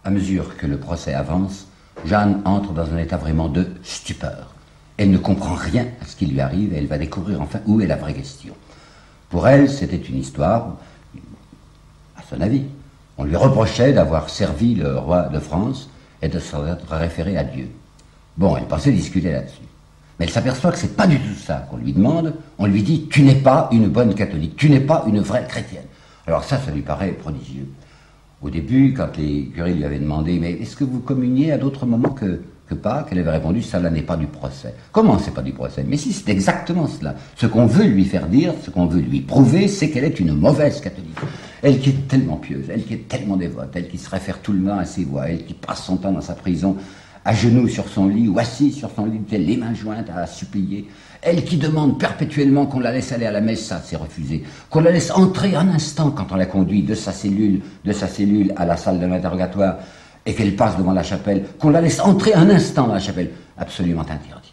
À mesure que le procès avance, Jeanne entre dans un état vraiment de stupeur. Elle ne comprend rien à ce qui lui arrive et elle va découvrir enfin où est la vraie question. Pour elle, c'était une histoire, à son avis. On lui reprochait d'avoir servi le roi de France et de s'en être référé à Dieu. Bon, elle pensait discuter là-dessus. Mais elle s'aperçoit que c'est pas du tout ça qu'on lui demande. On lui dit « tu n'es pas une bonne catholique, tu n'es pas une vraie chrétienne ». Alors ça lui paraît prodigieux. Au début, quand les curés lui avaient demandé « mais est-ce que vous communiez à d'autres moments que Pâques ?» Elle avait répondu « ça là n'est pas du procès ». Comment c'est pas du procès? Mais si, c'est exactement cela. Ce qu'on veut lui faire dire, ce qu'on veut lui prouver, c'est qu'elle est une mauvaise catholique. Elle qui est tellement pieuse, elle qui est tellement dévote, elle qui se réfère tout le temps à ses voix, elle qui passe son temps dans sa prison, à genoux sur son lit ou assise sur son lit, les mains jointes à supplier. Elle qui demande perpétuellement qu'on la laisse aller à la messe, ça c'est refusé. Qu'on la laisse entrer un instant quand on la conduit de sa cellule à la salle de l'interrogatoire et qu'elle passe devant la chapelle, qu'on la laisse entrer un instant dans la chapelle, absolument interdit.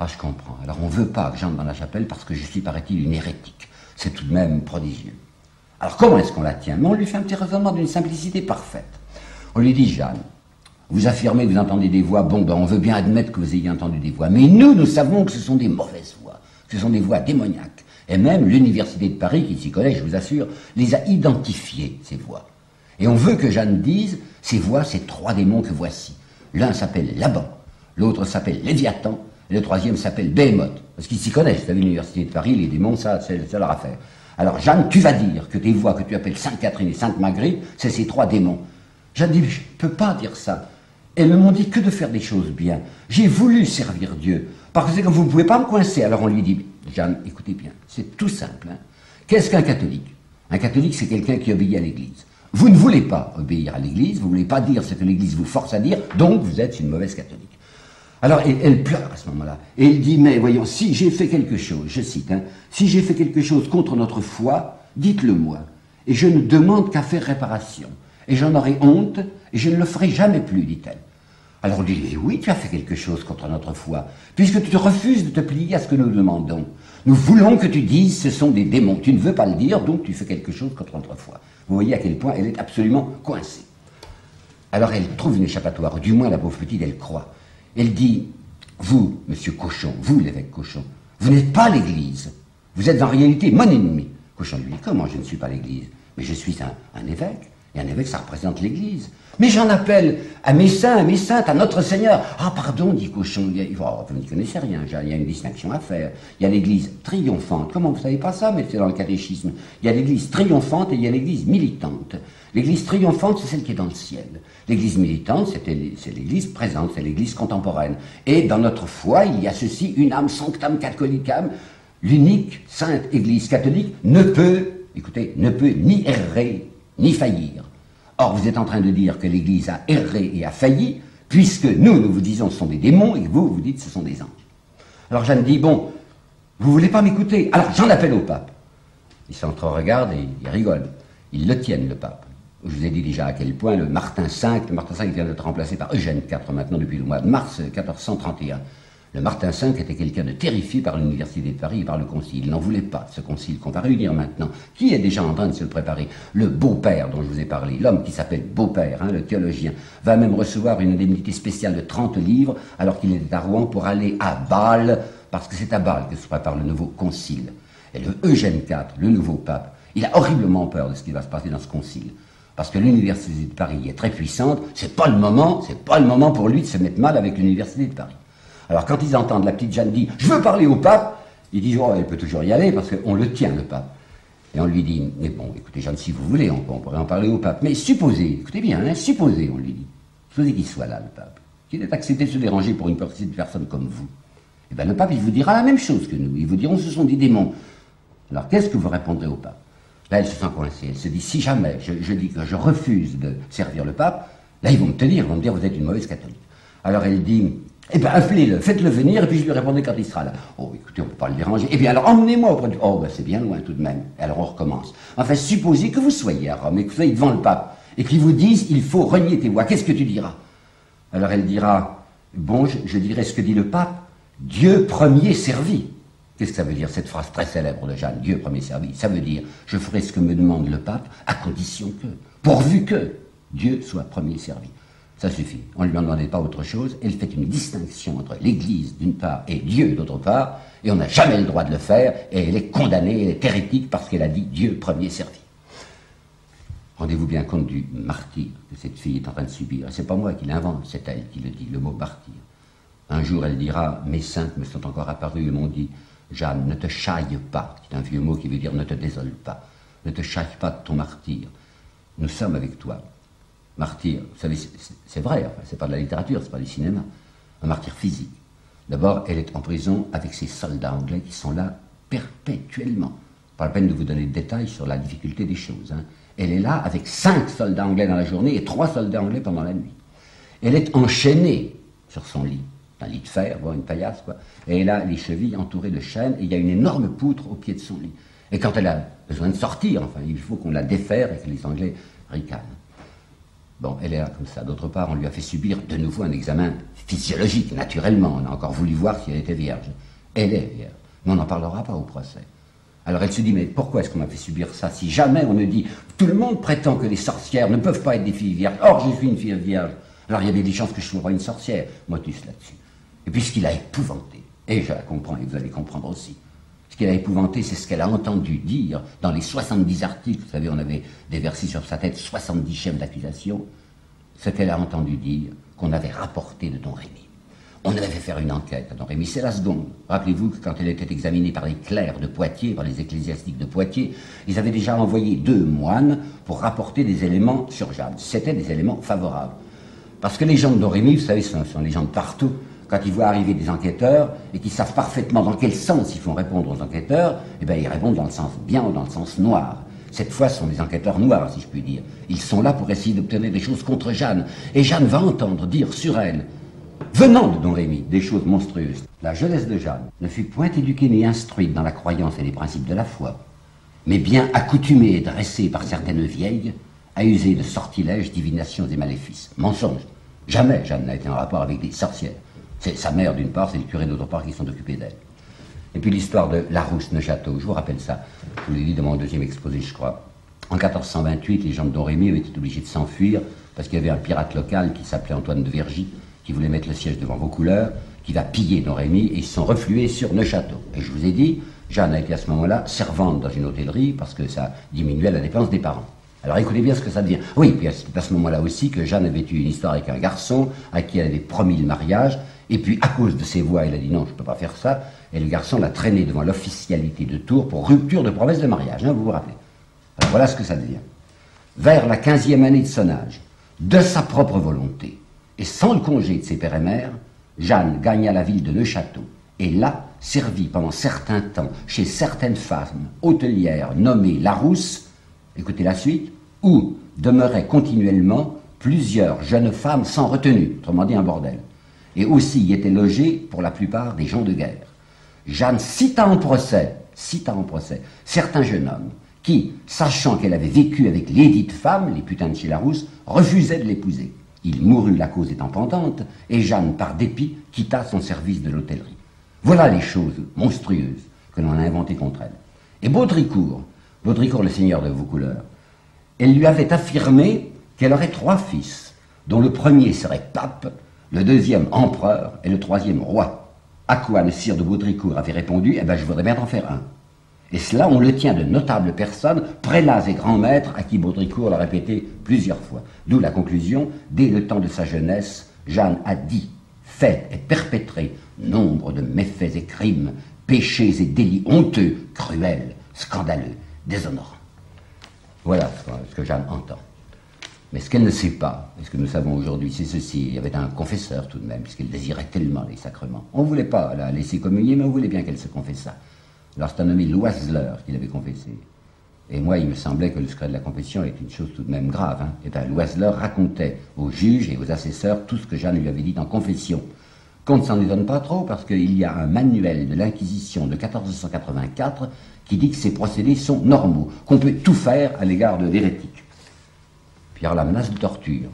Ah, je comprends. Alors on veut pas que j'entre dans la chapelle parce que je suis, paraît-il, une hérétique. C'est tout de même prodigieux. Alors comment est-ce qu'on la tient? Mais on lui fait un petit raisonnement d'une simplicité parfaite. On lui dit, Jeanne, vous affirmez que vous entendez des voix, bon, ben on veut bien admettre que vous ayez entendu des voix, mais nous savons que ce sont des mauvaises voix, que ce sont des voix démoniaques. Et même l'université de Paris, qui s'y connaît, je vous assure, les a identifiées, ces voix. Et on veut que Jeanne dise, ces voix, ces trois démons que voici. L'un s'appelle Laban, l'autre s'appelle Léviathan, et le troisième s'appelle Béhémoth. Parce qu'ils s'y connaissent, vous savez, l'université de Paris, les démons, ça, c'est leur affaire. Alors Jeanne, tu vas dire que tes voix que tu appelles Sainte Catherine et Sainte Marguerite, c'est ces trois démons. Jeanne dit, je ne peux pas dire ça. Elles ne m'ont dit que de faire des choses bien. J'ai voulu servir Dieu. Parce que vous ne pouvez pas me coincer. Alors on lui dit, Jeanne, écoutez bien, c'est tout simple. Hein. Qu'est-ce qu'un catholique? Un catholique, c'est quelqu'un qui obéit à l'Église. Vous ne voulez pas obéir à l'Église, vous ne voulez pas dire ce que l'Église vous force à dire, donc vous êtes une mauvaise catholique. Alors elle pleure à ce moment-là. Et elle dit, mais voyons, si j'ai fait quelque chose, je cite, hein, si j'ai fait quelque chose contre notre foi, dites-le moi. Et je ne demande qu'à faire réparation. Et j'en aurai honte, et je ne le ferai jamais plus, dit-elle. Alors on dit, oui, tu as fait quelque chose contre notre foi, puisque tu te refuses de te plier à ce que nous demandons. Nous voulons que tu dises ce sont des démons. Tu ne veux pas le dire, donc tu fais quelque chose contre notre foi. Vous voyez à quel point elle est absolument coincée. Alors elle trouve une échappatoire, ou du moins la pauvre petite, elle croit. Elle dit, vous, monsieur Cochon, vous, l'évêque Cochon, vous n'êtes pas l'Église. Vous êtes en réalité mon ennemi. Cochon lui dit, comment je ne suis pas l'Église? Mais je suis un évêque. Et un évêque, ça représente l'Église. Mais j'en appelle à mes saints, à mes saintes, à notre Seigneur. Ah, pardon, dit Cochon, vous n'y connaissez rien, il y a une distinction à faire. Il y a l'Église triomphante. Comment vous ne savez pas ça? Mais c'est dans le catéchisme. Il y a l'Église triomphante et il y a l'Église militante. L'Église triomphante, c'est celle qui est dans le ciel. L'Église militante, c'est l'Église présente, c'est l'Église contemporaine. Et dans notre foi, il y a ceci, une âme sanctam catholicam. L'unique sainte Église catholique ne peut, écoutez, ne peut ni errer, ni faillir. Or, vous êtes en train de dire que l'Église a erré et a failli, puisque nous vous disons ce sont des démons, et vous dites ce sont des anges. Alors Jeanne dit, bon, vous voulez pas m'écouter? Alors j'en appelle au pape. Ils s'entre-regardent et ils rigolent. Ils le tiennent, le pape. Je vous ai dit déjà à quel point le Martin V vient d'être remplacé par Eugène IV maintenant depuis le mois de mars 1431. Le Martin V était quelqu'un de terrifié par l'université de Paris et par le concile. Il n'en voulait pas, ce concile qu'on va réunir maintenant, qui est déjà en train de se le préparer. Le beau-père dont je vous ai parlé, l'homme qui s'appelle Beaupère, hein, le théologien, va même recevoir une indemnité spéciale de 30 livres alors qu'il était à Rouen pour aller à Bâle, parce que c'est à Bâle que se prépare le nouveau concile. Et le Eugène IV, le nouveau pape, il a horriblement peur de ce qui va se passer dans ce concile. Parce que l'université de Paris est très puissante, c'est pas le moment pour lui de se mettre mal avec l'université de Paris. Alors quand ils entendent la petite Jeanne dire « Je veux parler au pape », ils disent « Oh, elle peut toujours y aller parce qu'on le tient, le pape ». Et on lui dit « Mais bon, écoutez Jeanne, si vous voulez, on pourrait en parler au pape. Mais supposez, écoutez bien, hein, supposez, on lui dit, supposez qu'il soit là, le pape, qu'il ait accepté de se déranger pour une petite personne comme vous. Et bien le pape, il vous dira la même chose que nous. Ils vous diront « Ce sont des démons ». Alors qu'est-ce que vous répondrez au pape? Là, elle se sent coincée. Elle se dit « Si jamais je dis que je refuse de servir le pape, là, ils vont me tenir, ils vont me dire « Vous êtes une mauvaise catholique ». Alors elle dit « Eh bien, appelez-le, faites-le venir, et puis je lui répondrai quand il sera là. » Oh, écoutez, on ne peut pas le déranger. Eh bien, alors emmenez-moi auprès du... Oh, ben c'est bien loin tout de même. Et alors on recommence. Enfin, supposez que vous soyez à Rome, et que vous soyez devant le pape, et qu'il vous dise « Il faut renier tes voix. » Qu'est-ce que tu diras? Alors elle dira « Bon, je dirai ce que dit le pape. Dieu premier servi. » Qu'est-ce que ça veut dire, cette phrase très célèbre de Jeanne, Dieu premier servi? Ça veut dire, je ferai ce que me demande le pape, à condition que, pourvu que Dieu soit premier servi. Ça suffit. On ne lui en demandait pas autre chose. Elle fait une distinction entre l'Église d'une part et Dieu d'autre part, et on n'a jamais le droit de le faire, et elle est condamnée, elle est hérétique parce qu'elle a dit Dieu premier servi. Rendez-vous bien compte du martyre que cette fille est en train de subir. Et c'est pas moi qui l'invente, c'est elle qui le dit, le mot martyr. Un jour, elle dira, mes saintes me sont encore apparues et m'ont dit, Jeanne, ne te chaille pas, c'est un vieux mot qui veut dire ne te désole pas, ne te chaille pas de ton martyr. Nous sommes avec toi. Martyr, vous savez, c'est vrai, enfin, c'est pas de la littérature, c'est pas du cinéma. Un martyr physique. D'abord, elle est en prison avec ses soldats anglais qui sont là perpétuellement. Pas la peine de vous donner de détails sur la difficulté des choses. Hein. Elle est là avec 5 soldats anglais dans la journée et 3 soldats anglais pendant la nuit. Elle est enchaînée sur son lit. Un lit de fer, voire une paillasse, quoi. Et elle a les chevilles entourées de chaînes et il y a une énorme poutre au pied de son lit. Et quand elle a besoin de sortir, enfin, il faut qu'on la défère et que les Anglais ricanent. Bon, elle est là comme ça. D'autre part, on lui a fait subir de nouveau un examen physiologique, naturellement. On a encore voulu voir si elle était vierge. Elle est vierge. Mais on n'en parlera pas au procès. Alors elle se dit, mais pourquoi est-ce qu'on m'a fait subir ça? Si jamais on me dit, tout le monde prétend que les sorcières ne peuvent pas être des filles vierges. Or, je suis une fille vierge. Alors il y avait des chances que je sois une sorcière. Motus là-dessus. Et puis ce qui l'a épouvanté, et je la comprends, et vous allez comprendre aussi, ce qui l'a épouvanté, c'est ce qu'elle a entendu dire dans les 70 articles, vous savez, on avait déversé sur sa tête 70 chefs d'accusation, ce qu'elle a entendu dire qu'on avait rapporté de Don Rémy. On avait fait faire une enquête à Don Rémy, c'est la seconde. Rappelez-vous que quand elle était examinée par les clercs de Poitiers, par les ecclésiastiques de Poitiers, ils avaient déjà envoyé 2 moines pour rapporter des éléments sur Jeanne. C'était des éléments favorables. Parce que les gens de Don Rémy, vous savez, ce sont les gens de partout, quand ils voient arriver des enquêteurs et qu'ils savent parfaitement dans quel sens ils font répondre aux enquêteurs, eh bien ils répondent dans le sens bien ou dans le sens noir. Cette fois, ce sont des enquêteurs noirs, si je puis dire. Ils sont là pour essayer d'obtenir des choses contre Jeanne. Et Jeanne va entendre dire sur elle, venant de Don Rémy, des choses monstrueuses. La jeunesse de Jeanne ne fut point éduquée ni instruite dans la croyance et les principes de la foi, mais bien accoutumée et dressée par certaines vieilles à user de sortilèges, divinations et maléfices. Mensonge. Jamais Jeanne n'a été en rapport avec des sorcières. C'est sa mère d'une part, c'est le curé d'autre part qui sont occupés d'elle. Et puis l'histoire de Larousse Neuchâteau, je vous rappelle ça. Je vous l'ai dit dans mon 2e exposé, je crois. En 1428, les gens de Don Rémy avaient été obligés de s'enfuir parce qu'il y avait un pirate local qui s'appelait Antoine de Vergy, qui voulait mettre le siège devant Vaucouleurs, qui va piller Don Rémy, et ils se sont reflués sur Neuchâteau. Et je vous ai dit, Jeanne a été à ce moment-là servante dans une hôtellerie parce que ça diminuait la dépense des parents. Alors écoutez bien ce que ça devient. Oui, puis c'est à ce moment-là aussi que Jeanne avait eu une histoire avec un garçon à qui elle avait promis le mariage, et puis à cause de ses voix, elle a dit non, je ne peux pas faire ça, et le garçon l'a traîné devant l'officialité de Tours pour rupture de promesse de mariage, hein, vous vous rappelez. Alors voilà ce que ça devient. Vers la 15e année de son âge, de sa propre volonté, et sans le congé de ses pères et mères, Jeanne gagna la ville de Neuchâteau, et là servit pendant certains temps chez certaines femmes hôtelières nommées Larousse, écoutez la suite, où demeuraient continuellement plusieurs jeunes femmes sans retenue, autrement dit un bordel. Et aussi y étaient logés, pour la plupart, des gens de guerre. Jeanne cita en procès certains jeunes hommes qui, sachant qu'elle avait vécu avec les dites femmes, les putains de chez Larousse, refusaient de l'épouser. Il mourut, la cause étant pendante, et Jeanne, par dépit, quitta son service de l'hôtellerie. Voilà les choses monstrueuses que l'on a inventées contre elle. Et Baudricourt, le seigneur de Vaucouleurs, elle lui avait affirmé qu'elle aurait 3 fils, dont le premier serait pape, le 2e empereur et le 3e roi. À quoi le sire de Baudricourt avait répondu, eh bien je voudrais bien en faire un. Et cela, on le tient de notables personnes, prélats et grands maîtres, à qui Baudricourt l'a répété plusieurs fois. D'où la conclusion, dès le temps de sa jeunesse, Jeanne a dit, fait et perpétré nombre de méfaits et crimes, péchés et délits honteux, cruels, scandaleux, déshonorants. Voilà ce que Jeanne entend. Mais ce qu'elle ne sait pas, et ce que nous savons aujourd'hui, c'est ceci. Il y avait un confesseur tout de même, puisqu'elle désirait tellement les sacrements. On ne voulait pas la laisser communier, mais on voulait bien qu'elle se confessât. Alors c'est un nommé Loiseleur qui l'avait confessé. Et moi, il me semblait que le secret de la confession était une chose tout de même grave. Hein. Et bien, Loiseleur racontait aux juges et aux assesseurs tout ce que Jeanne lui avait dit en confession. Qu'on ne s'en étonne pas trop, parce qu'il y a un manuel de l'Inquisition de 1484 qui dit que ces procédés sont normaux, qu'on peut tout faire à l'égard de l'hérétique. Puis alors la menace de torture.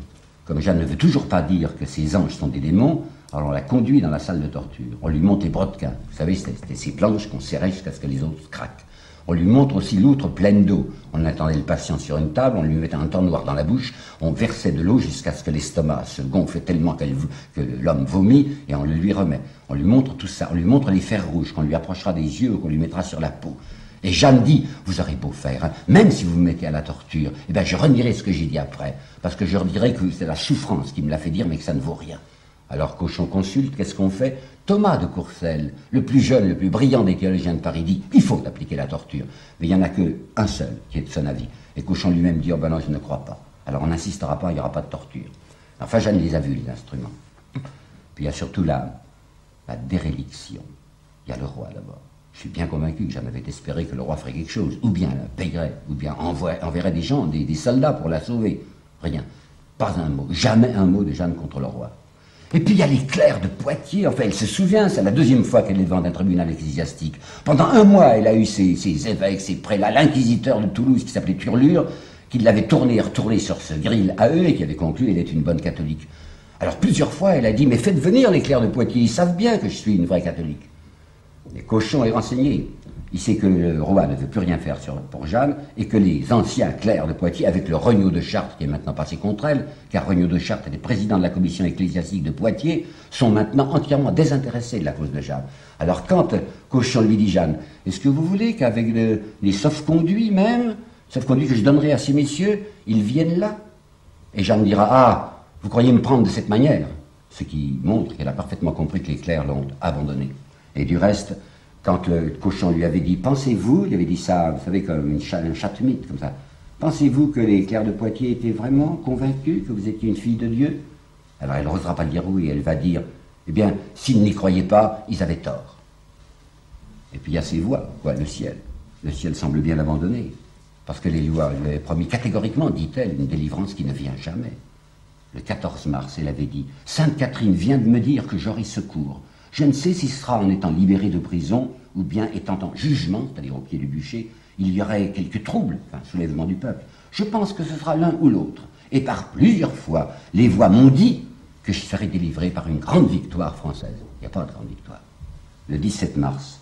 Comme Jeanne ne veut toujours pas dire que ces anges sont des démons, alors on la conduit dans la salle de torture. On lui monte les brodequins. Vous savez, c'était ces planches qu'on serrait jusqu'à ce que les autres craquent. On lui montre aussi l'outre pleine d'eau. On attendait le patient sur une table, on lui mettait un noir dans la bouche, on versait de l'eau jusqu'à ce que l'estomac se gonfle tellement que l'homme vomit, et on le lui remet. On lui montre tout ça, on lui montre les fers rouges qu'on lui approchera des yeux ou qu'on lui mettra sur la peau. Et Jeanne dit, vous aurez beau faire, hein, même si vous me mettez à la torture, eh ben je redierai ce que j'ai dit après, parce que je redirai que c'est la souffrance qui me l'a fait dire, mais que ça ne vaut rien. Alors Cauchon consulte, qu'est-ce qu'on fait? Thomas de Courcelles, le plus jeune, le plus brillant des théologiens de Paris, dit, il faut appliquer la torture. Mais il n'y en a qu'un seul qui est de son avis. Et Cauchon lui-même dit, oh ben non, je ne crois pas. Alors on n'insistera pas, il n'y aura pas de torture. Enfin, Jeanne les a vus, les instruments. Puis il y a surtout la déréliction. Il y a le roi d'abord. Je suis bien convaincu que Jeanne avait espéré que le roi ferait quelque chose, ou bien la payerait, ou bien enverrait des gens, des soldats pour la sauver. Rien. Pas un mot. Jamais un mot de Jeanne contre le roi. Et puis il y a les clercs de Poitiers. Enfin, elle se souvient, c'est la deuxième fois qu'elle est devant un tribunal ecclésiastique. Pendant un mois, elle a eu ses évêques, ses prélats, l'inquisiteur de Toulouse qui s'appelait Turlure, qui l'avait tourné et retourné sur ce grill à eux et qui avait conclu qu'elle est une bonne catholique. Alors plusieurs fois, elle a dit, mais faites venir les clercs de Poitiers, ils savent bien que je suis une vraie catholique. Et Cauchon est renseigné. Il sait que le roi ne veut plus rien faire pour Jeanne et que les anciens clercs de Poitiers, avec le Regnault de Chartres qui est maintenant passé contre elle, car Regnault de Chartres était président de la commission ecclésiastique de Poitiers, sont maintenant entièrement désintéressés de la cause de Jeanne. Alors quand Cauchon lui dit, Jeanne, est-ce que vous voulez qu'avec les sauf-conduits même, sauf-conduits que je donnerai à ces messieurs, ils viennent là? Et Jeanne dira, ah, vous croyez me prendre de cette manière? Ce qui montre qu'elle a parfaitement compris que les clercs l'ont abandonnée. Et du reste, quand le Cauchon lui avait dit, pensez-vous, il avait dit ça, vous savez, comme un chatemite, comme ça, pensez-vous que les clercs de Poitiers étaient vraiment convaincus que vous étiez une fille de Dieu? Alors elle n'osera pas le dire oui, elle va dire, eh bien, s'ils n'y croyaient pas, ils avaient tort. Et puis il y a ces voix, quoi, le ciel. Le ciel semble bien l'abandonner, parce que les lois lui avaient promis catégoriquement, dit-elle, une délivrance qui ne vient jamais. Le 14 mars, elle avait dit, Sainte Catherine vient de me dire que j'aurai secours. Je ne sais si ce sera en étant libéré de prison ou bien étant en jugement, c'est-à-dire au pied du bûcher, il y aurait quelques troubles, enfin, soulèvement du peuple. Je pense que ce sera l'un ou l'autre. Et par plusieurs fois, les voix m'ont dit que je serais délivré par une grande victoire française. Il n'y a pas de grande victoire. Le 17 mars,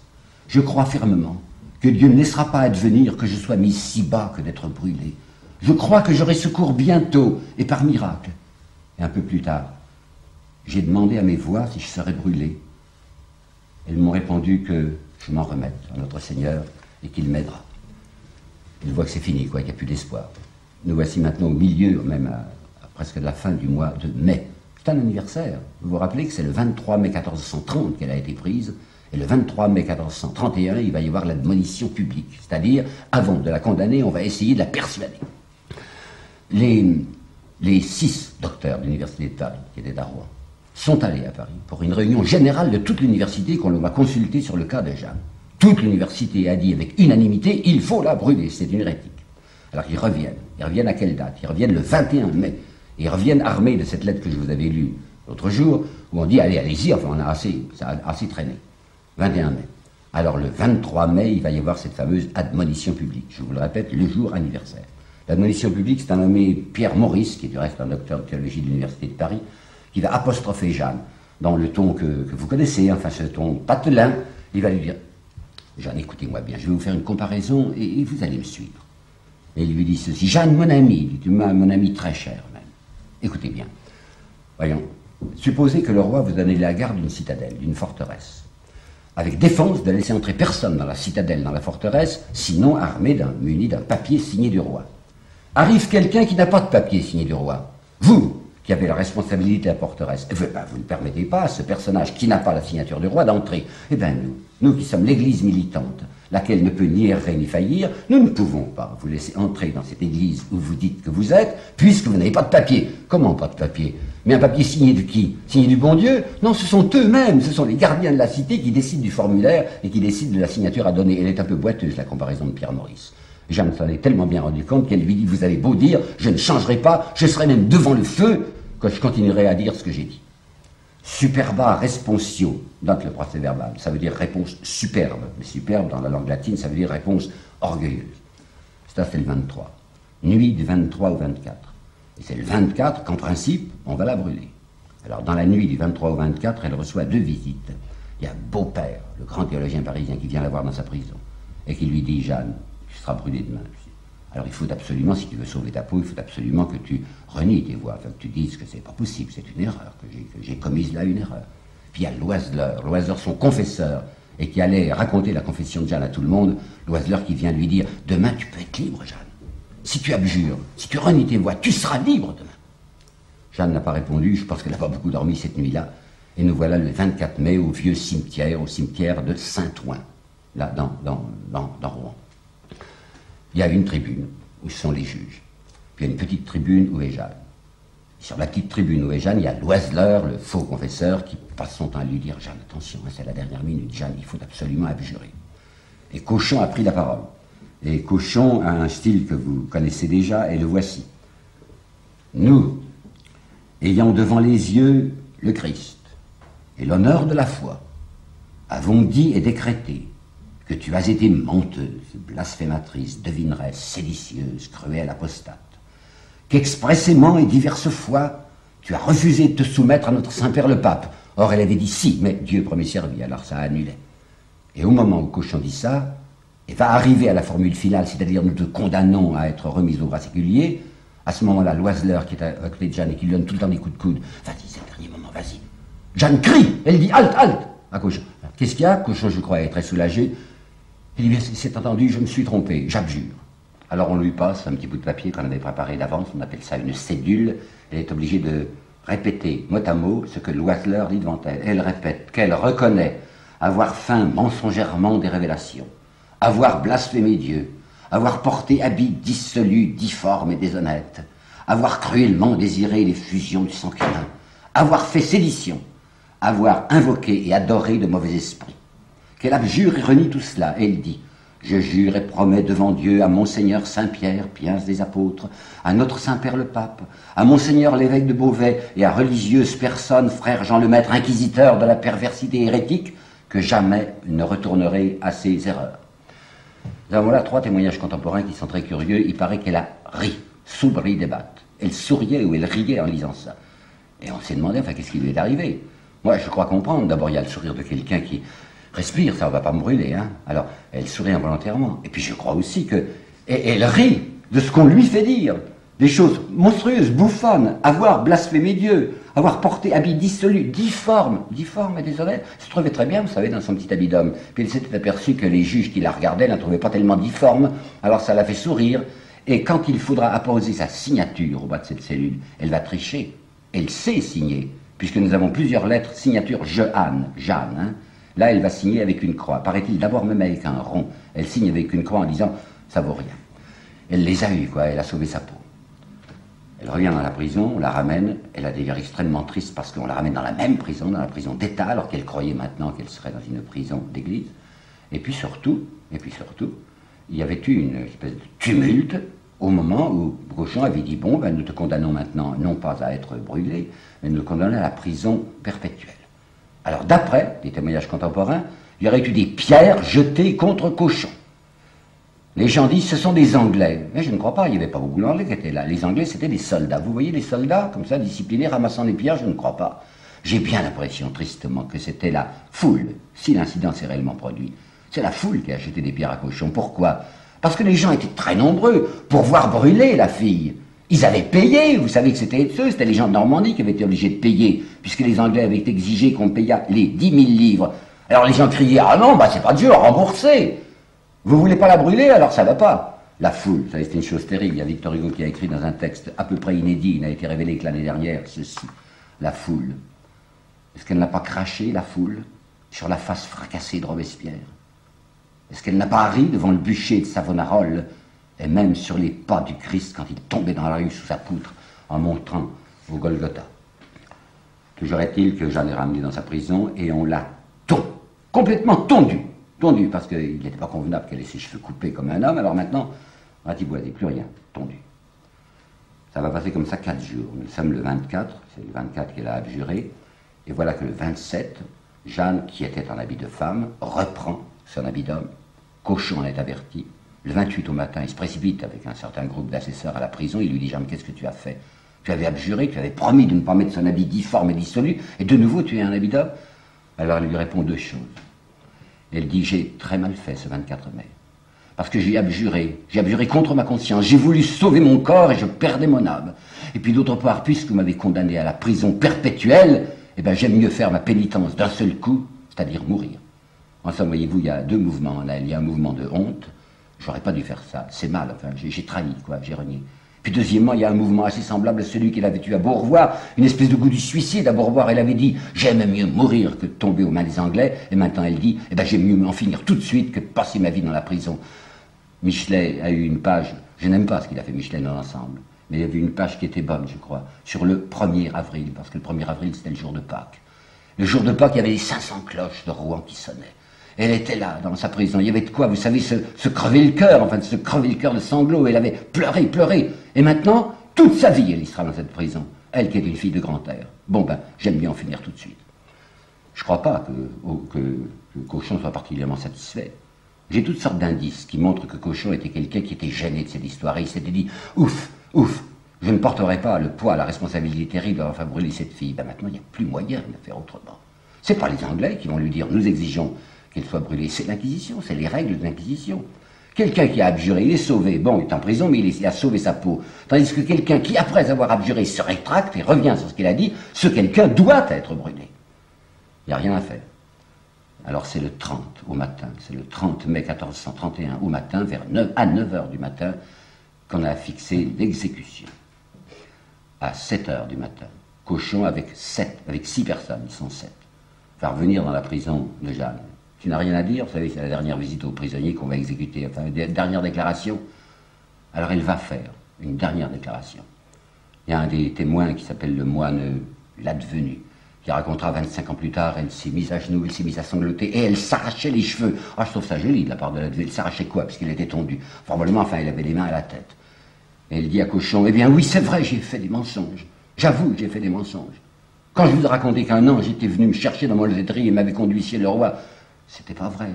je crois fermement que Dieu ne laissera pas advenir que je sois mis si bas que d'être brûlé. Je crois que j'aurai secours bientôt et par miracle. Et un peu plus tard, j'ai demandé à mes voix si je serais brûlé. Elles m'ont répondu que je m'en remette à notre Seigneur et qu'il m'aidera. Il voit que c'est fini, quoi, qu'il n'y a plus d'espoir. Nous voici maintenant au milieu, même à presque la fin du mois de mai. C'est un anniversaire. Vous vous rappelez que c'est le 23 mai 1430 qu'elle a été prise, et le 23 mai 1431, il va y avoir l'admonition publique. C'est-à-dire, avant de la condamner, on va essayer de la persuader. Les 6 docteurs de l'université de Paris, qui étaient à Rouen, sont allés à Paris pour une réunion générale de toute l'université qu'on va consulter sur le cas de Jeanne. Toute l'université a dit avec unanimité, il faut la brûler, c'est une hérétique. Alors ils reviennent. Ils reviennent à quelle date? Ils reviennent le 21 mai. Et ils reviennent armés de cette lettre que je vous avais lue l'autre jour, où on dit, allez, allez-y, enfin on a ça a assez traîné. 21 mai. Alors le 23 mai, il va y avoir cette fameuse admonition publique. Je vous le répète, le jour anniversaire. L'admonition publique, c'est un nommé Pierre Maurice, qui est du reste un docteur de théologie de l'université de Paris, qui va apostropher Jeanne, dans le ton que vous connaissez, enfin ce ton patelin. Il va lui dire, Jeanne, écoutez-moi bien, je vais vous faire une comparaison et vous allez me suivre. Et il lui dit ceci, Jeanne, mon ami, mon ami très cher même, écoutez bien, voyons, supposez que le roi vous donne la garde d'une citadelle, d'une forteresse, avec défense de laisser entrer personne dans la citadelle, dans la forteresse, sinon muni d'un papier signé du roi. Arrive quelqu'un qui n'a pas de papier signé du roi, vous, qui avez la responsabilité de la forteresse, vous ne permettez pas à ce personnage qui n'a pas la signature du roi d'entrer. Eh bien nous qui sommes l'église militante, laquelle ne peut ni errer ni faillir, nous ne pouvons pas vous laisser entrer dans cette église où vous dites que vous êtes, puisque vous n'avez pas de papier. Comment pas de papier? Mais un papier signé de qui? Signé du bon Dieu? Non, ce sont eux-mêmes, ce sont les gardiens de la cité qui décident du formulaire et qui décident de la signature à donner. Elle est un peu boiteuse, la comparaison de Pierre Maurice. Jeanne s'en est tellement bien rendu compte qu'elle lui dit, vous avez beau dire, je ne changerai pas, je serai même devant le feu, que je continuerai à dire ce que j'ai dit. Superba responsio, note le procès verbal, ça veut dire réponse superbe. Mais superbe, dans la langue latine, ça veut dire réponse orgueilleuse. Ça, c'est le 23. Nuit du 23 au 24. Et c'est le 24 qu'en principe, on va la brûler. Alors, dans la nuit du 23 au 24, elle reçoit 2 visites. Il y a Beaupère, le grand théologien parisien, qui vient la voir dans sa prison. et qui lui dit « Jeanne, tu seras brûlée demain. » Alors il faut absolument, si tu veux sauver ta peau, il faut absolument que tu renies tes voix, enfin, que tu dises que c'est pas possible, c'est une erreur, que j'ai commise là une erreur. Puis il y a Loiseleur, son confesseur, et qui allait raconter la confession de Jeanne à tout le monde, Loiseleur qui vient lui dire « Demain tu peux être libre, Jeanne. Si tu abjures, si tu renies tes voix, tu seras libre demain. » Jeanne n'a pas répondu, je pense qu'elle n'a pas beaucoup dormi cette nuit-là, et nous voilà le 24 mai au vieux cimetière, au cimetière de Saint-Ouen, là, dans Rouen. Il y a une tribune où sont les juges, puis il y a une petite tribune où est Jeanne. Sur la petite tribune où est Jeanne, il y a Loiseleur, le faux confesseur, qui passe son temps à lui dire « Jeanne, attention, c'est la dernière minute, Jeanne, il faut absolument abjurer. » Et Cauchon a pris la parole. Et Cauchon a un style que vous connaissez déjà, et le voici. Nous, ayant devant les yeux le Christ et l'honneur de la foi, avons dit et décrété que tu as été menteuse, blasphématrice, devineresse, séditieuse, cruelle, apostate, qu'expressément et diverses fois tu as refusé de te soumettre à notre Saint-Père le Pape. Or elle avait dit si, mais Dieu premier servi, alors ça annulait. Et au moment où Cauchon dit ça, et va arriver à la formule finale, c'est-à-dire nous te condamnons à être remis au bras séculier, à ce moment-là, Loiseleur, qui est à côté de Jeanne et qui lui donne tout le temps des coups de coude, vas-y, c'est le dernier moment, vas-y. Jeanne crie, elle dit halte, halte à Cauchon. Qu'est-ce qu'il y a? Cauchon, je crois, est très soulagé. Il dit, c'est entendu, je me suis trompé, j'abjure. Alors on lui passe un petit bout de papier qu'on avait préparé d'avance, on appelle ça une cédule. Elle est obligée de répéter mot à mot ce que Loiseleur dit devant elle. Elle répète qu'elle reconnaît avoir feint mensongèrement des révélations, avoir blasphémé Dieu, avoir porté habit dissolu, difforme et déshonnête, avoir cruellement désiré les fusions du sang commun, avoir fait sédition, avoir invoqué et adoré de mauvais esprits. Qu'elle abjure et renie tout cela, et elle dit « Je jure et promets devant Dieu à Monseigneur Saint-Pierre, prince des apôtres, à notre Saint-Père le Pape, à Monseigneur l'évêque de Beauvais et à religieuses personnes, frère Jean Lemaître, inquisiteur de la perversité hérétique, que jamais ne retournerai à ses erreurs. » Nous avons là 3 témoignages contemporains qui sont très curieux. Il paraît qu'elle a ri, sous Brie des Battes. Elle souriait ou elle riait en lisant ça. Et on s'est demandé, enfin, qu'est-ce qui lui est arrivé? Moi, je crois comprendre. D'abord, il y a le sourire de quelqu'un qui respire, ça ne va pas me brûler, hein. Alors, elle sourit involontairement. Et puis, je crois aussi que... Et elle rit de ce qu'on lui fait dire. Des choses monstrueuses, bouffonnes, avoir blasphémé Dieu, avoir porté habit dissolu, difforme et désolé, se trouvait très bien, vous savez, dans son petit habit d'homme. Puis elle s'était aperçue que les juges qui la regardaient ne la trouvaient pas tellement difforme, alors ça la fait sourire, et quand il faudra apposer sa signature au bas de cette cellule, elle va tricher. Elle sait signer, puisque nous avons plusieurs lettres, signature Jeanne, hein. Là, elle va signer avec une croix, paraît-il d'abord même avec un rond. Elle signe avec une croix en disant, ça vaut rien. Elle les a eus, quoi, elle a sauvé sa peau. Elle revient dans la prison, on la ramène, elle a d'ailleurs extrêmement triste parce qu'on la ramène dans la même prison, dans la prison d'État, alors qu'elle croyait maintenant qu'elle serait dans une prison d'église. Et puis surtout, il y avait eu une espèce de tumulte au moment où Cauchon avait dit, bon, ben, nous te condamnons maintenant non pas à être brûlé, mais nous te condamnons à la prison perpétuelle. Alors d'après les témoignages contemporains, il y aurait eu des pierres jetées contre Cauchon. Les gens disent ce sont des Anglais. Mais je ne crois pas, il n'y avait pas beaucoup d'Anglais qui étaient là. Les Anglais, c'était des soldats. Vous voyez les soldats, comme ça, disciplinés, ramassant des pierres, je ne crois pas. J'ai bien l'impression, tristement, que c'était la foule, si l'incident s'est réellement produit. C'est la foule qui a jeté des pierres à Cauchon. Pourquoi? Parce que les gens étaient très nombreux pour voir brûler la fille. Ils avaient payé, vous savez que c'était eux, c'était les gens de Normandie qui avaient été obligés de payer, puisque les Anglais avaient exigé qu'on payât les 10 000 livres. Alors les gens criaient, ah non, bah c'est pas Dieu, remboursez. Vous voulez pas la brûler, alors ça va pas. La foule, vous savez, c'est une chose terrible. Il y a Victor Hugo qui a écrit dans un texte à peu près inédit, il n'a été révélé que l'année dernière, ceci. La foule. Est-ce qu'elle n'a pas craché, la foule, sur la face fracassée de Robespierre? Est-ce qu'elle n'a pas ri devant le bûcher de Savonarole, et même sur les pas du Christ quand il tombait dans la rue sous sa poutre, en montant au Golgotha? Toujours est-il que Jeanne est ramenée dans sa prison, et on l'a complètement tondu, parce qu'il n'était pas convenable qu'elle ait ses cheveux coupés comme un homme, alors maintenant, ratiboisé, plus rien, tondu. Ça va passer comme ça 4 jours. Nous sommes le 24, c'est le 24 qu'elle a abjuré, et voilà que le 27, Jeanne, qui était en habit de femme, reprend son habit d'homme. Cauchon en est averti. Le 28 au matin, il se précipite avec un certain groupe d'assesseurs à la prison, il lui dit « Jeanne, qu'est-ce que tu as fait? Tu avais abjuré, tu avais promis de ne pas mettre son habit difforme et dissolu, et de nouveau tu es un habit d'homme ?» Alors elle lui répond 2 choses. Elle dit « J'ai très mal fait ce 24 mai. parce que j'ai abjuré contre ma conscience, j'ai voulu sauver mon corps et je perdais mon âme. Et puis d'autre part, puisque vous m'avez condamné à la prison perpétuelle, eh ben j'aime mieux faire ma pénitence d'un seul coup, c'est-à-dire mourir. En somme, voyez-vous, il y a deux mouvements. Là, il y a un mouvement de honte, j'aurais pas dû faire ça, c'est mal, enfin, j'ai trahi, quoi, j'ai renié. Puis deuxièmement, il y a un mouvement assez semblable à celui qu'il avait eu à Beaurevoir, une espèce de goût du suicide. À Beaurevoir, elle avait dit « j'aime mieux mourir que de tomber aux mains des Anglais », et maintenant elle dit « eh ben j'aime mieux en finir tout de suite que de passer ma vie dans la prison ». Michelet a eu une page, je n'aime pas ce qu'il a fait Michelet dans l'ensemble, mais il y avait une page qui était bonne, je crois, sur le 1er avril, parce que le 1er avril c'était le jour de Pâques. Le jour de Pâques, il y avait les 500 cloches de Rouen qui sonnaient. Elle était là, dans sa prison. Il y avait de quoi, vous savez, se crever le cœur, enfin, se crever le cœur de sanglots. Elle avait pleuré, pleuré. Et maintenant, toute sa vie, elle y sera dans cette prison. Elle qui est une fille de grand air. Bon, ben, j'aime bien en finir tout de suite. Je ne crois pas que Cauchon soit particulièrement satisfait. J'ai toutes sortes d'indices qui montrent que Cauchon était quelqu'un qui était gêné de cette histoire. Et il s'était dit, ouf, ouf, je ne porterai pas le poids, la responsabilité terrible d'avoir fait brûler cette fille. Ben maintenant, il n'y a plus moyen de faire autrement. Ce n'est pas les Anglais qui vont lui dire, nous exigeons qu'elle soit brûlée. C'est l'Inquisition, c'est les règles de l'Inquisition. Quelqu'un qui a abjuré, il est sauvé. Bon, il est en prison, mais il a sauvé sa peau. Tandis que quelqu'un qui, après avoir abjuré, se rétracte et revient sur ce qu'il a dit, ce quelqu'un doit être brûlé. Il n'y a rien à faire. Alors c'est le 30 au matin, c'est le 30 mai 1431 au matin, à 9 h du matin, qu'on a fixé l'exécution. À 7 h du matin, Cauchon avec 6 personnes, ils sont 7, va revenir dans la prison de Jeanne. Tu n'as rien à dire, vous savez, c'est la dernière visite aux prisonniers qu'on va exécuter, enfin, une dernière déclaration. Alors elle va faire une dernière déclaration. Il y a un des témoins qui s'appelle le moine l'advenu, qui racontera 25 ans plus tard, elle s'est mise à genoux, elle s'est mise à sangloter, et elle s'arrachait les cheveux. Ah, je trouve ça joli de la part de l'advenu. Elle s'arrachait quoi? Parce qu'il était tondu. Probablement, enfin, elle avait les mains à la tête. Et elle dit à Cauchon, eh bien oui, c'est vrai, j'ai fait des mensonges. J'avoue que j'ai fait des mensonges. Quand je vous ai raconté qu'un ange était venu me chercher dans mon laiderie et m'avait conduit chez le roi, c'était pas vrai.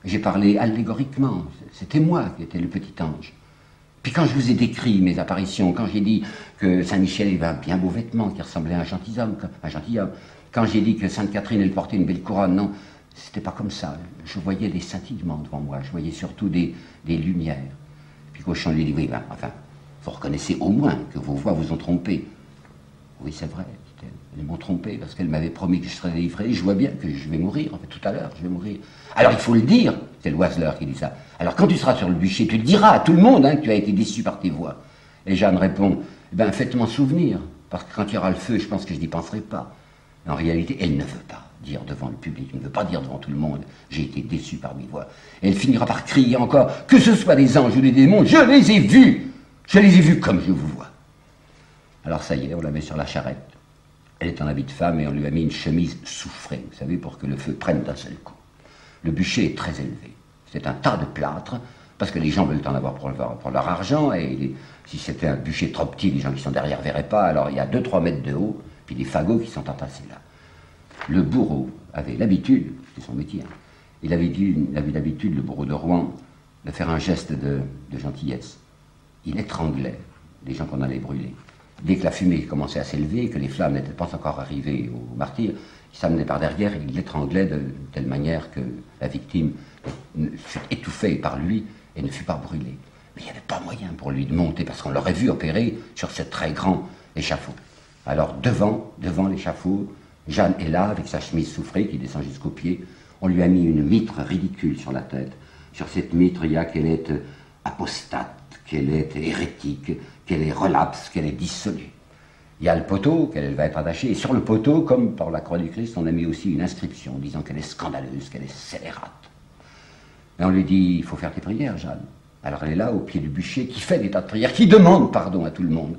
J'ai parlé allégoriquement. C'était moi qui étais le petit ange. Puis quand je vous ai décrit mes apparitions, quand j'ai dit que Saint-Michel avait un bien beau vêtement qui ressemblait à un gentilhomme, quand j'ai dit que Sainte-Catherine elle portait une belle couronne, non, c'était pas comme ça. Je voyais des scintillements devant moi, je voyais surtout des lumières. Puis Cauchon lui dit, oui, ben, enfin, vous reconnaissez au moins que vos voix vous ont trompé. Oui, c'est vrai. Elles m'ont trompé parce qu'elle m'avait promis que je serais délivré. Je vois bien que je vais mourir, en fait, tout à l'heure, je vais mourir. Alors il faut le dire, c'est l'Oiseleur qui dit ça. Alors quand tu seras sur le bûcher, tu le diras à tout le monde que tu as été déçu par tes voix. Et Jeanne répond, eh ben faites-moi souvenir, parce que quand il y aura le feu, je pense que je n'y penserai pas. En réalité, elle ne veut pas dire devant le public, elle ne veut pas dire devant tout le monde, j'ai été déçu par mes voix. Et elle finira par crier encore, que ce soit des anges ou des démons, je les ai vus comme je vous vois. Alors ça y est, on la met sur la charrette. Elle est en habit de femme et on lui a mis une chemise soufrée, vous savez, pour que le feu prenne d'un seul coup. Le bûcher est très élevé. C'est un tas de plâtre, parce que les gens veulent en avoir pour leur argent, et si c'était un bûcher trop petit, les gens qui sont derrière ne verraient pas, alors il y a 2-3 mètres de haut, puis des fagots qui sont entassés là. Le bourreau avait l'habitude, c'est son métier, il avait l'habitude, le bourreau de Rouen, de faire un geste de gentillesse. Il étranglait les gens qu'on allait brûler. Dès que la fumée commençait à s'élever, que les flammes n'étaient pas encore arrivées au martyr, il s'amenait par derrière et il l'étranglait de telle manière que la victime fut étouffée par lui et ne fut pas brûlée. Mais il n'y avait pas moyen pour lui de monter parce qu'on l'aurait vu opérer sur ce très grand échafaud. Alors devant l'échafaud, Jeanne est là avec sa chemise soufrée qui descend jusqu'aux pieds. On lui a mis une mitre ridicule sur la tête. Sur cette mitre, il y a qu'elle est apostate, qu'elle est hérétique, qu'elle est relapse, qu'elle est dissolue. Il y a le poteau, qu'elle va être attachée, et sur le poteau, comme par la croix du Christ, on a mis aussi une inscription disant qu'elle est scandaleuse, qu'elle est scélérate. Et on lui dit, il faut faire tes prières, Jeanne. Alors elle est là, au pied du bûcher, qui fait des tas de prières, qui demande pardon à tout le monde.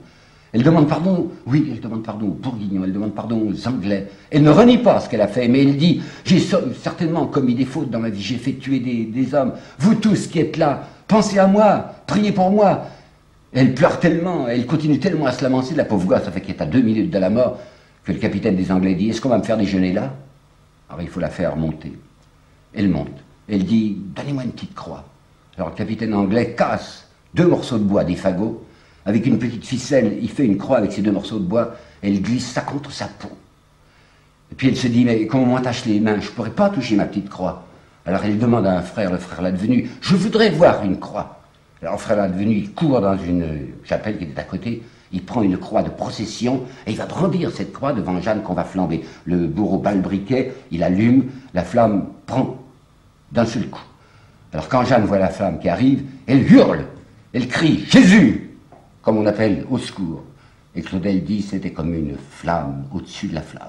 Elle demande pardon, oui, elle demande pardon aux Bourguignons, elle demande pardon aux Anglais. Elle ne renie pas ce qu'elle a fait, mais elle dit, j'ai certainement commis des fautes dans ma vie, j'ai fait tuer des hommes. Vous tous qui êtes là, pensez à moi, priez pour moi. Elle pleure tellement, elle continue tellement à se lamenter, la pauvre gosse, ça fait qu'elle est à 2 minutes de la mort, que le capitaine des Anglais dit, est-ce qu'on va me faire déjeuner là? Alors il faut la faire monter. Elle monte. Elle dit, donnez-moi une petite croix. Alors le capitaine anglais casse 2 morceaux de bois, des fagots, avec une petite ficelle, il fait une croix avec ces 2 morceaux de bois, et elle glisse ça contre sa peau. Et puis elle se dit, mais comment on m'attache les mains? Je ne pourrais pas toucher ma petite croix. Alors il demande à un frère, le frère Ladvenu, « Je voudrais voir une croix ». Alors le frère Ladvenu, il court dans une chapelle qui était à côté, il prend une croix de procession et il va brandir cette croix devant Jeanne qu'on va flamber. Le bourreau bat le briquet, il allume, la flamme prend d'un seul coup. Alors quand Jeanne voit la flamme qui arrive, elle hurle, elle crie « Jésus !» comme on appelle « au secours ». Et Claudel dit c'était comme une flamme au-dessus de la flamme.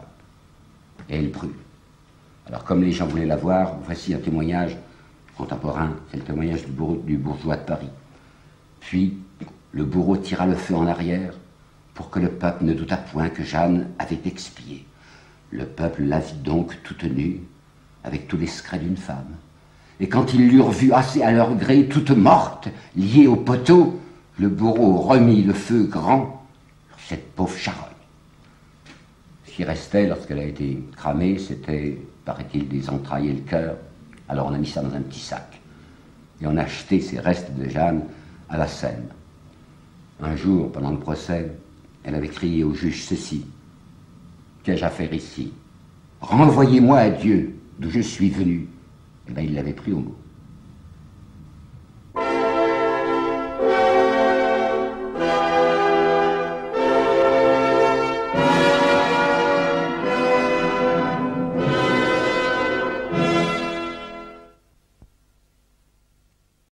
Et elle brûle. Alors comme les gens voulaient la voir, voici un témoignage contemporain, c'est le témoignage du bourgeois de Paris. Puis le bourreau tira le feu en arrière pour que le peuple ne doutât point que Jeanne avait expié. Le peuple la vit donc toute nue, avec tous les secrets d'une femme. Et quand ils l'eurent vue assez à leur gré, toute morte, liée au poteau, le bourreau remit le feu grand sur cette pauvre charogne. Ce qui restait lorsqu'elle a été cramée, c'était, paraît-il, des entrailles et le cœur. Alors on a mis ça dans un petit sac. Et on a acheté ces restes de Jeanne à la Seine. Un jour, pendant le procès, elle avait crié au juge ceci: « Qu'ai-je à faire ici? Renvoyez-moi à Dieu, d'où je suis venu. » Eh bien, il l'avait pris au mot.